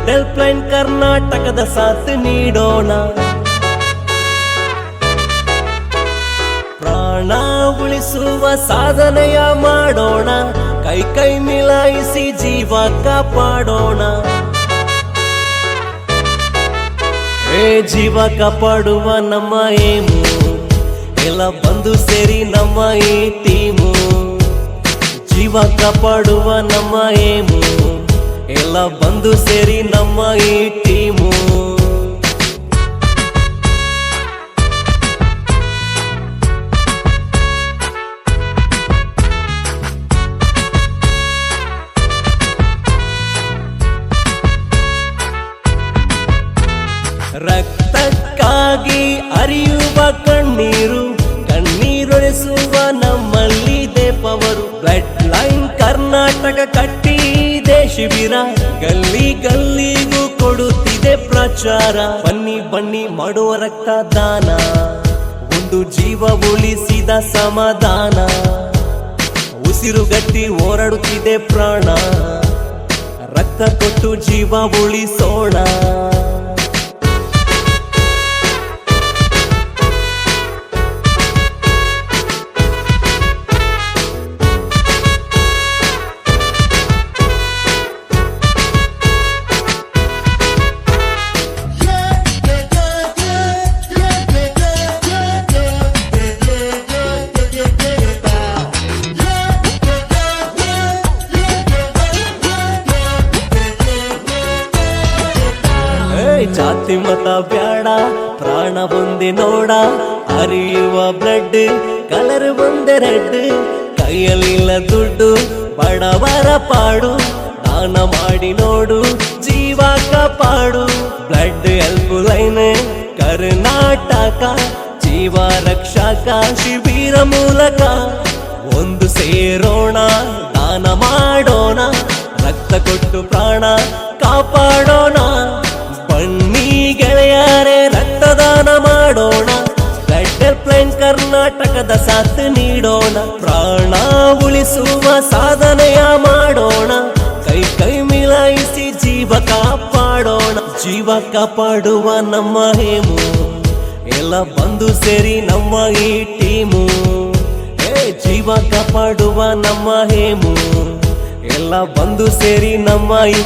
Help line ಕರ್ನಾಟಕದ ಸಾಥ್ ನೀಡೋಣ. ಪ್ರಾಣ ಉಳಿಸುವ ಸಾಧನೆಯ ಮಾಡೋಣ, ಕೈ ಕೈ ಮಿಲಾಯಿಸಿ ಜೀವ ಕಾಪಾಡೋಣ. ಜೀವ ಕಾಪಾಡುವ ನಮ್ಮ ಏಮು, ಎಲ್ಲ ಬಂದು ಸೇರಿ ನಮ್ಮ ಈ ಟೀಮು. ಜೀವ ಕಾಪಾಡುವ ನಮ್ಮ ಏಮು, ಎಲ್ಲ ಬಂದು ಸೇರಿ ನಮ್ಮ ಈ ಟೀಮು. ರಕ್ತಕ್ಕಾಗಿ ಹರಿಯುವ ಕಣ್ಣೀರು, ಕಣ್ಣೀರೊರೆಸುವ ನಮ್ಮಲ್ಲಿದೆ ಪವರು. ಬ್ಲಡ್ ಲೈನ್ ಕರ್ನಾಟಕ ಕಟ್ಟಿದೆ ಶಿಬಿರ, ಗಲ್ಲಿ ಗಲ್ಲಿಗೂ ಕೊಡುತ್ತಿದೆ ಪ್ರಚಾರ. ಬನ್ನಿ ಬನ್ನಿ ಮಾಡುವ ರಕ್ತದಾನ, ಒಂದು ಜೀವ ಉಳಿಸಿದ ಸಮಾಧಾನ. ಉಸಿರುಗಟ್ಟಿ ಹೋರಾಡುತ್ತಿದೆ ಪ್ರಾಣ, ರಕ್ತ ಕೊಟ್ಟು ಜೀವ ಉಳಿಸೋಣ. ಜಾತಿ ಮತ ಬ್ಯಾಡ, ಪ್ರಾಣ ಒಂದೇ ನೋಡ. ಹರಿಯುವ ಬ್ಲಡ್ ಕಲರ್ ಒಂದೇ ರೆಡ್, ಕೈಯಲ್ಲಿಲ್ಲ ದುಡ್ಡು ಬಡವರ ಪಾಡು. ದಾನ ಮಾಡಿ ನೋಡು, ಜೀವ ಕಾಪಾಡು. ಬ್ಲಡ್ ಹೆಲ್ಪ್ ಲೈನ್ ಕರ್ನಾಟಕ, ಜೀವ ರಕ್ಷಕ ಶಿಬಿರ ಮೂಲಕ. ಒಂದು ಸೇರೋಣ, ದಾನ ಮಾಡೋಣ, ರಕ್ತ ಕೊಟ್ಟು ಪ್ರಾಣ ಕಾಪಾಡೋಣ. ಬನ್ನಿ ಗೆಳೆಯರೇ ರಕ್ತದಾನ ಮಾಡೋಣ, ಬ್ಲಡ್ ಹೆಲ್ಪ್ ಲೈನ್ ಕರ್ನಾಟಕದ ಸಾಥ್ ನೀಡೋಣ. ಪ್ರಾಣ ಉಳಿಸುವ ಸಾಧನೆಯ ಮಾಡೋಣ, ಕೈ ಕೈ ಮಿಲಾಯಿಸಿ ಜೀವ ಕಾಪಾಡೋಣ. ಜೀವ ಕಾಪಾಡುವ ನಮ್ಮ ಹೇಮು, ಎಲ್ಲ ಬಂದು ಸೇರಿ ನಮ್ಮ ಈ ಟೀಮು. ಜೀವ ಕಾಪಾಡುವ ನಮ್ಮ ಹೇಮು, ಎಲ್ಲ ಬಂದು ಸೇರಿ ನಮ್ಮ ಈ